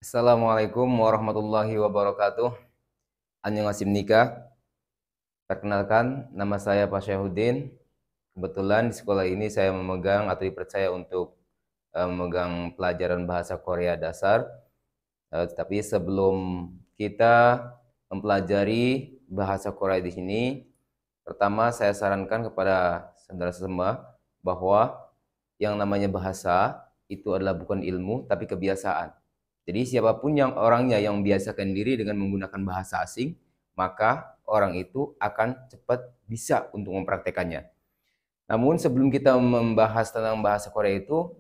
Assalamualaikum warahmatullahi wabarakatuh. Annyeonghaseyo nikah. Perkenalkan, nama saya Pak Syahuddin. Kebetulan di sekolah ini saya memegang atau dipercaya untuk memegang pelajaran bahasa Korea dasar. Tapi sebelum kita mempelajari bahasa Korea di sini, pertama saya sarankan kepada saudara semua bahwa yang namanya bahasa itu adalah bukan ilmu tapi kebiasaan. Jadi siapapun yang orangnya yang membiasakan diri dengan menggunakan bahasa asing, maka orang itu akan cepat bisa untuk mempraktekannya. Namun sebelum kita membahas tentang bahasa Korea itu,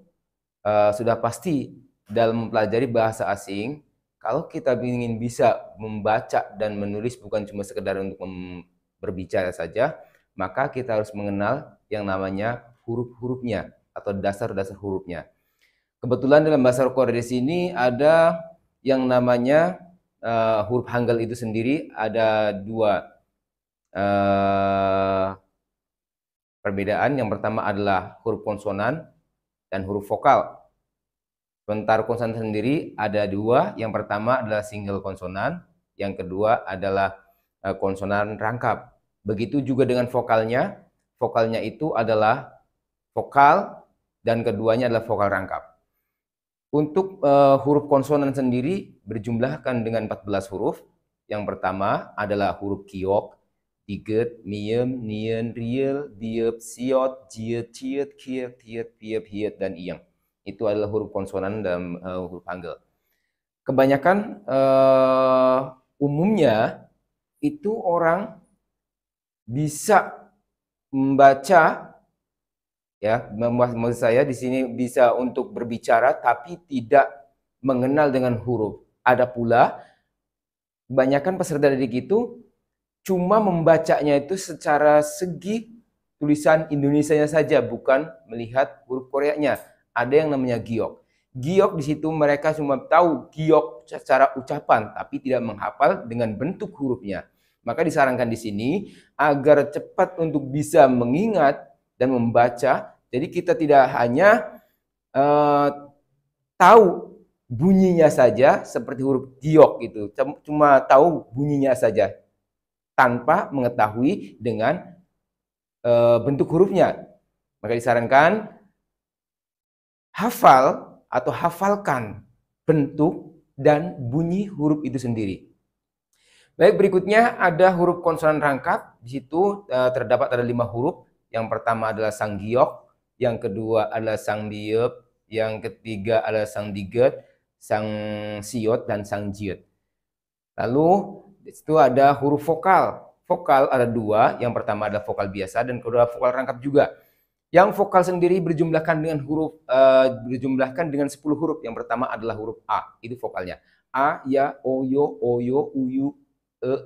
sudah pasti dalam mempelajari bahasa asing, kalau kita ingin bisa membaca dan menulis bukan cuma sekedar untuk berbicara saja, maka kita harus mengenal yang namanya huruf-hurufnya atau dasar-dasar hurufnya. Kebetulan dalam bahasa Korea di sini ada yang namanya huruf Hangul itu sendiri ada dua perbedaan. Yang pertama adalah huruf konsonan dan huruf vokal. Sementara konsonan sendiri ada dua. Yang pertama adalah single konsonan, yang kedua adalah konsonan rangkap. Begitu juga dengan vokalnya. Vokalnya itu adalah vokal dan keduanya adalah vokal rangkap. Untuk huruf konsonan sendiri berjumlahkan dengan 14 huruf. Yang pertama adalah huruf kiok, diget, miem, nien, riel, diep, siot, jiet, ciet, kiet, tiet, piep, hiet, dan iyeng. Itu adalah huruf konsonan dalam huruf Hangul. Kebanyakan umumnya itu orang bisa membaca, ya, maksud saya di sini bisa untuk berbicara tapi tidak mengenal dengan huruf. Ada pula kebanyakan peserta didik itu cuma membacanya itu secara segi tulisan Indonesianya saja, bukan melihat huruf Koreanya. Ada yang namanya giok. Giok di situ mereka cuma tahu giok secara ucapan tapi tidak menghafal dengan bentuk hurufnya. Maka disarankan di sini agar cepat untuk bisa mengingat dan membaca. Jadi kita tidak hanya tahu bunyinya saja seperti huruf giok itu, cuma tahu bunyinya saja tanpa mengetahui dengan bentuk hurufnya. Maka disarankan hafal atau hafalkan bentuk dan bunyi huruf itu sendiri. Baik, berikutnya ada huruf konsonan rangkap. Di situ terdapat ada 5 huruf. Yang pertama adalah sang giok, yang kedua adalah sang diep, yang ketiga adalah sang diget, sang siot, dan sang jiet. Lalu di situ ada huruf vokal. Vokal ada 2, yang pertama adalah vokal biasa dan kedua vokal rangkap juga. Yang vokal sendiri berjumlahkan dengan huruf berjumlahkan dengan 10 huruf. Yang pertama adalah huruf A, itu vokalnya. A, ya, oyo, oyo, uyu,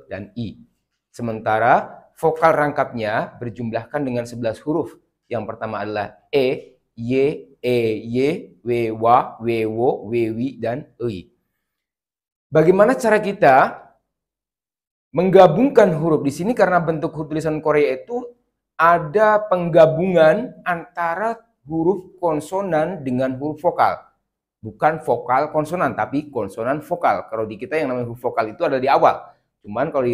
dan i. Sementara vokal rangkapnya berjumlahkan dengan 11 huruf. Yang pertama adalah e, y, we, wa, we, wo, we, wi, dan ei. Bagaimana cara kita menggabungkan huruf di sini? Karena bentuk tulisan Korea itu ada penggabungan antara huruf konsonan dengan huruf vokal. Bukan vokal konsonan, tapi konsonan vokal. Kalau di kita yang namanya huruf vokal itu ada di awal. Cuman kalau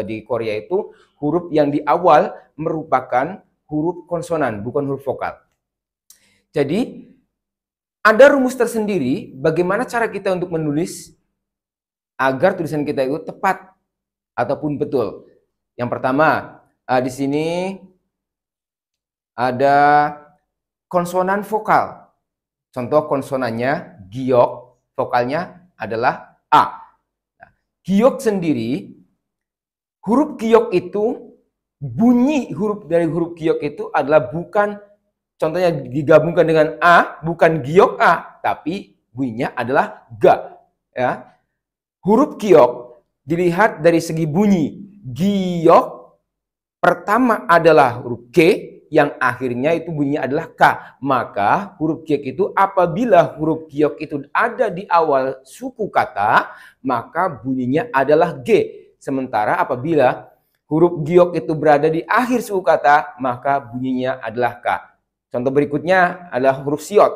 di Korea itu huruf yang di awal merupakan huruf konsonan, bukan huruf vokal. Jadi ada rumus tersendiri bagaimana cara kita untuk menulis agar tulisan kita itu tepat ataupun betul. Yang pertama, di sini ada konsonan vokal. Contoh konsonannya giok, vokalnya adalah A. Giok sendiri, huruf giok itu, bunyi huruf dari huruf giok itu adalah bukan, contohnya digabungkan dengan A, bukan giok A, tapi bunyinya adalah ga. Ya. Huruf giok dilihat dari segi bunyi. Giok pertama adalah huruf G, yang akhirnya itu bunyinya adalah K. Maka huruf giok itu apabila huruf giok itu ada di awal suku kata, maka bunyinya adalah G. Sementara apabila huruf giok itu berada di akhir suku kata, maka bunyinya adalah K. Contoh berikutnya adalah huruf siot.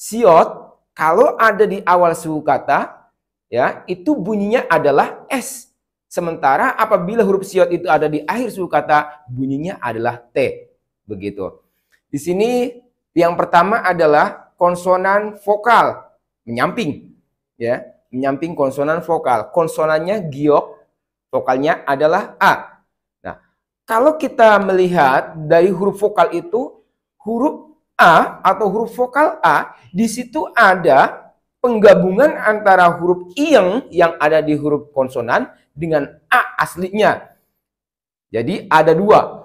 Siot kalau ada di awal suku kata, ya, itu bunyinya adalah S. Sementara apabila huruf siot itu ada di akhir suku kata, bunyinya adalah T. Begitu. Di sini yang pertama adalah konsonan vokal menyamping, ya, menyamping konsonan vokal. Konsonannya giok, vokalnya adalah A. Nah, kalau kita melihat dari huruf vokal itu, huruf A atau huruf vokal A, di situ ada penggabungan antara huruf ing yang ada di huruf konsonan dengan A aslinya. Jadi ada dua.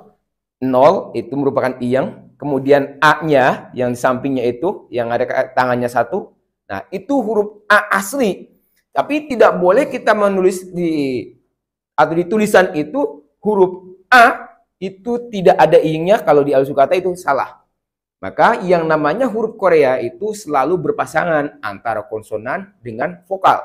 0 itu merupakan ing, kemudian A-nya yang di sampingnya itu, yang ada tangannya satu. Nah, itu huruf A asli. Tapi tidak boleh kita menulis atau di tulisan itu huruf A itu tidak ada ing-nya, kalau di alus kata itu salah. Maka yang namanya huruf Korea itu selalu berpasangan antara konsonan dengan vokal,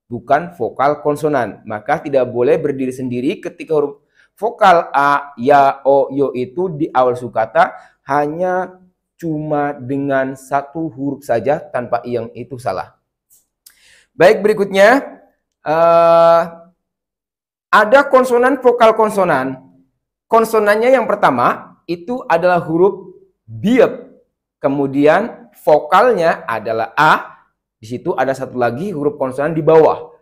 bukan vokal konsonan. Maka tidak boleh berdiri sendiri ketika huruf vokal A, ya, o, yo itu di awal sukata hanya cuma dengan satu huruf saja tanpa ing, itu salah. Baik, berikutnya ada konsonan vokal konsonan. Konsonannya yang pertama itu adalah huruf biep. Kemudian vokalnya adalah A. Di situ ada satu lagi huruf konsonan di bawah.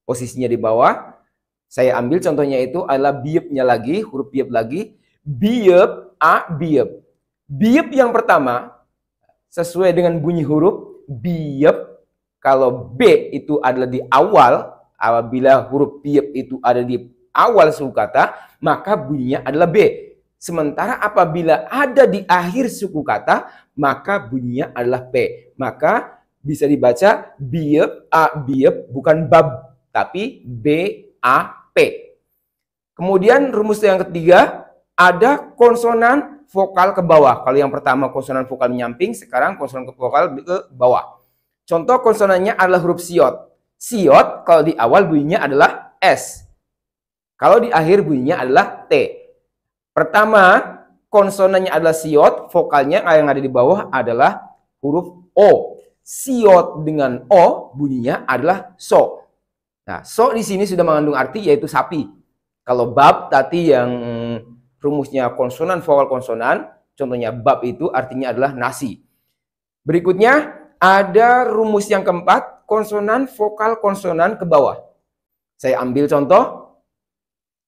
Posisinya di bawah. Saya ambil contohnya itu adalah biepnya lagi, huruf biep lagi. Biep, A, biep. Biep yang pertama, sesuai dengan bunyi huruf, biep. Kalau B itu adalah di awal, apabila huruf biep itu ada di awal suku kata, maka bunyinya adalah B. Sementara apabila ada di akhir suku kata, maka bunyinya adalah P. Maka bisa dibaca biep, A, biep, bukan bab, tapi B, A, P. Kemudian rumus yang ketiga, ada konsonan vokal ke bawah. Kalau yang pertama konsonan vokal menyamping, sekarang konsonan vokal ke bawah. Contoh konsonannya adalah huruf siot. Siot kalau di awal bunyinya adalah S. Kalau di akhir bunyinya adalah T. Pertama, konsonannya adalah siot, vokalnya yang ada di bawah adalah huruf O. Siot dengan O bunyinya adalah so. Nah, so di sini sudah mengandung arti yaitu sapi. Kalau bab tadi yang rumusnya konsonan vokal konsonan, contohnya bab itu artinya adalah nasi. Berikutnya ada rumus yang keempat, konsonan vokal konsonan ke bawah. Saya ambil contoh.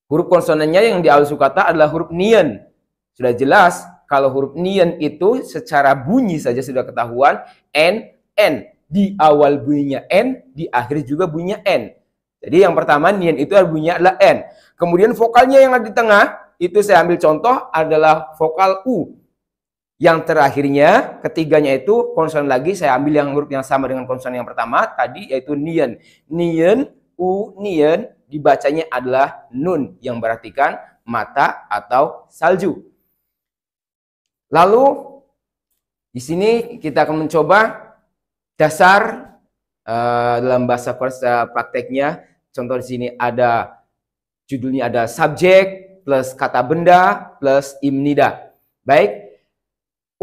Huruf konsonannya yang di awal sukata adalah huruf nien. Sudah jelas kalau huruf nien itu secara bunyi saja sudah ketahuan n, n. Di awal bunyinya n, di akhir juga bunyinya n. Jadi yang pertama nien itu bunyinya adalah n. Kemudian vokalnya yang ada di tengah itu saya ambil contoh adalah vokal u. Yang terakhirnya, ketiganya itu konsonan lagi, saya ambil yang huruf yang sama dengan konsonan yang pertama tadi yaitu nien. Nien, u, nien dibacanya adalah nun yang berartikan mata atau salju. Lalu di sini kita akan mencoba dasar dalam bahasa Korea prakteknya. Contoh di sini ada judulnya ada subjek plus kata benda plus imnida. Baik,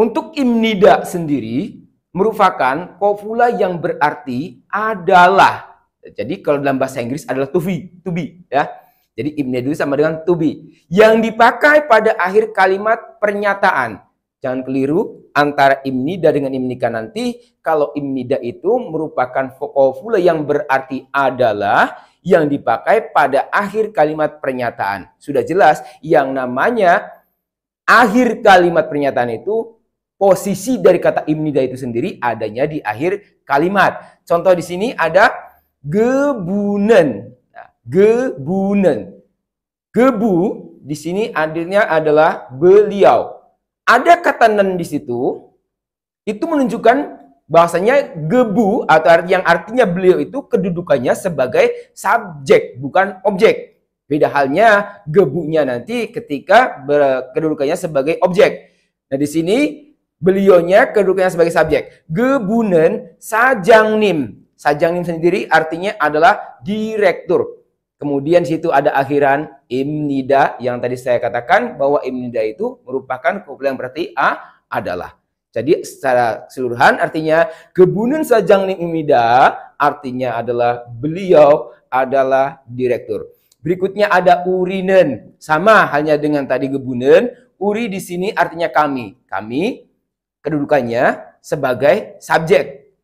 untuk imnida sendiri merupakan kofula yang berarti adalah. Jadi kalau dalam bahasa Inggris adalah to be, ya. Jadi imnida sama dengan to be yang dipakai pada akhir kalimat pernyataan. Jangan keliru antara imnida dengan imnika nanti. Kalau imnida itu merupakan kofula yang berarti adalah yang dipakai pada akhir kalimat pernyataan. Sudah jelas yang namanya akhir kalimat pernyataan itu posisi dari kata imnida itu sendiri adanya di akhir kalimat. Contoh di sini ada gebunen. Nah, gebunen. Gebu di sini artinya adalah beliau. Ada kata nen di situ, itu menunjukkan bahasanya gebu atau yang artinya beliau itu kedudukannya sebagai subjek, bukan objek. Beda halnya gebunya nanti ketika kedudukannya sebagai objek. Nah di sini beliaunya kedudukannya sebagai subjek. Gebunen sajangnim. Sajangnim sendiri artinya adalah direktur. Kemudian di situ ada akhiran imnida yang tadi saya katakan bahwa imnida itu merupakan kofula yang berarti adalah. Jadi secara keseluruhan artinya Kebunun Sajang Nim Imnida artinya adalah beliau adalah direktur. Berikutnya ada urinen. Sama halnya dengan tadi Gebunen. Uri di sini artinya kami. Kami kedudukannya sebagai subjek.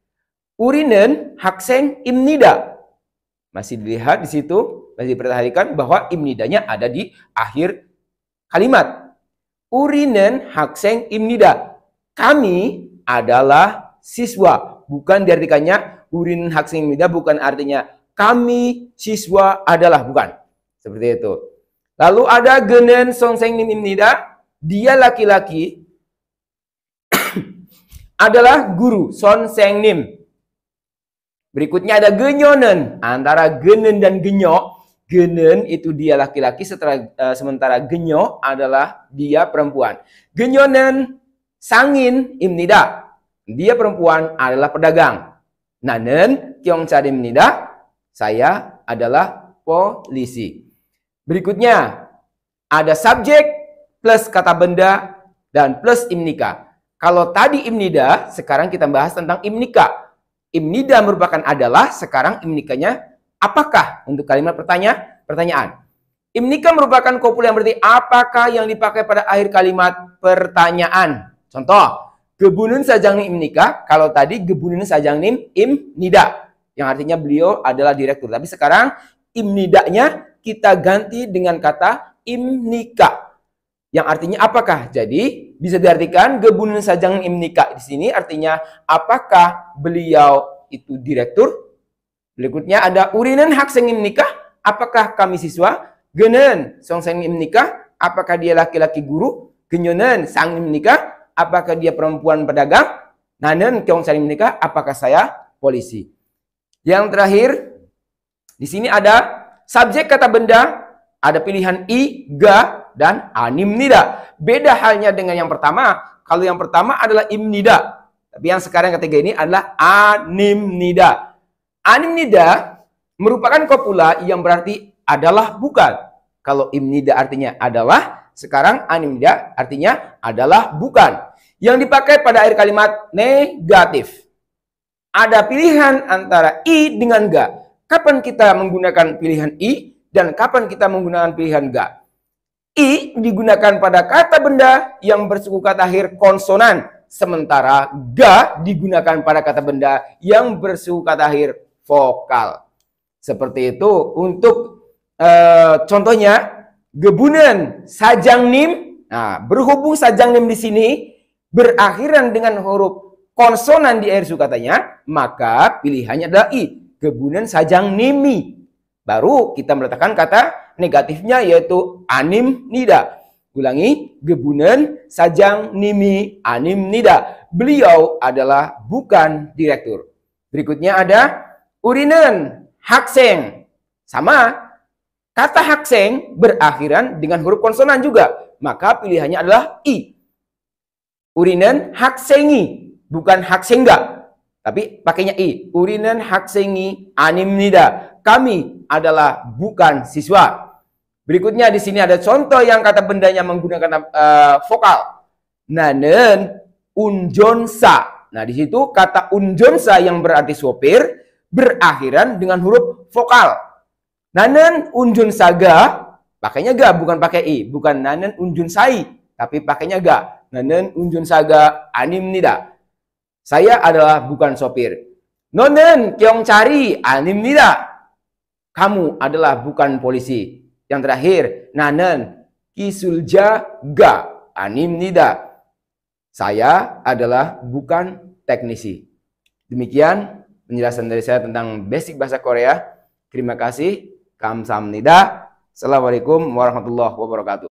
Urinen Hakseng Imnida. Masih dilihat di situ, masih diperhatikan bahwa imnidanya ada di akhir kalimat. Urinen Hakseng Imnida. Kami adalah siswa. Bukan diartikannya urinen Hakseng Imnida bukan artinya kami siswa adalah, bukan. Seperti itu. Lalu ada Genen Songseng Nim Imnida. Dia laki-laki adalah guru Songseng Nim. Berikutnya ada Genyonen. Antara Genen dan Genyo. Genen itu dia laki-laki, sementara Genyo adalah dia perempuan. Genyonen Sangin Imnida. Dia perempuan adalah pedagang. Nanen Kyong Cari Imnida. Saya adalah polisi. Berikutnya ada subjek plus kata benda dan plus imnika. Kalau tadi imnida, sekarang kita bahas tentang imnika. Imnida merupakan adalah, sekarang imnikanya apakah? Untuk kalimat pertanyaan. Imnika merupakan kopula yang berarti apakah yang dipakai pada akhir kalimat pertanyaan. Contoh, Gebunun Sajang Nim Imnika. Kalau tadi Gebunun Sajang Nim Imnida, yang artinya beliau adalah direktur. Tapi sekarang imnidanya kita ganti dengan kata imnika, yang artinya apakah. Jadi bisa diartikan Gebunun Sajang Nim Imnika di sini artinya apakah beliau itu direktur. Berikutnya ada Urinen Hakseng Imnika. Apakah kami siswa? Genen Songseng Imnika. Apakah dia laki-laki guru? Genyonen Sang Imnika. Apakah dia perempuan pedagang? Nanen Kyong Cari Imnika. Apakah saya polisi? Yang terakhir, di sini ada subjek kata benda, ada pilihan i, ga, dan animnida. Beda halnya dengan yang pertama. Kalau yang pertama adalah imnida, tapi yang sekarang ketiga ini adalah animnida. Animnida merupakan kopula yang berarti adalah bukan. Kalau imnida artinya adalah, sekarang animnida artinya adalah bukan. Yang dipakai pada akhir kalimat negatif. Ada pilihan antara i dengan ga. Kapan kita menggunakan pilihan i dan kapan kita menggunakan pilihan ga? I digunakan pada kata benda yang bersuku kata akhir konsonan, sementara ga digunakan pada kata benda yang bersuku kata akhir vokal. Seperti itu untuk contohnya Gebunen Sajang Nim. Nah, berhubung Sajang Nim di sini berakhiran dengan huruf konsonan di akhir sukatanya, maka pilihannya adalah i. Gebunen Sajang Nimi. Baru kita meletakkan kata negatifnya yaitu animnida. Ulangi, Gebunen Sajang Nimi animnida. Beliau adalah bukan direktur. Berikutnya ada Urinen Hakseng. Sama, kata Hakseng berakhiran dengan huruf konsonan juga. Maka pilihannya adalah i. Urinen Haksengi, bukan Haksengga. Tapi pakainya i. Urinen Haksengi animnida. Kami adalah bukan siswa. Berikutnya di sini ada contoh yang kata bendanya menggunakan vokal. Nanen unjonsa. Nah, di situ kata unjonsa yang berarti sopir berakhiran dengan huruf vokal. Nanen unjonsaga, pakainya ga, bukan pakai i. Bukan nanen unjonsai, tapi pakainya ga. Nanen unjonsaga animnida. Saya adalah bukan sopir. Nonen Kyong Cari animnida. Kamu adalah bukan polisi. Yang terakhir, nanen kisulja ga animnida. Saya adalah bukan teknisi. Demikian penjelasan dari saya tentang basic bahasa Korea. Terima kasih. Kamsahamnida. Assalamualaikum warahmatullahi wabarakatuh.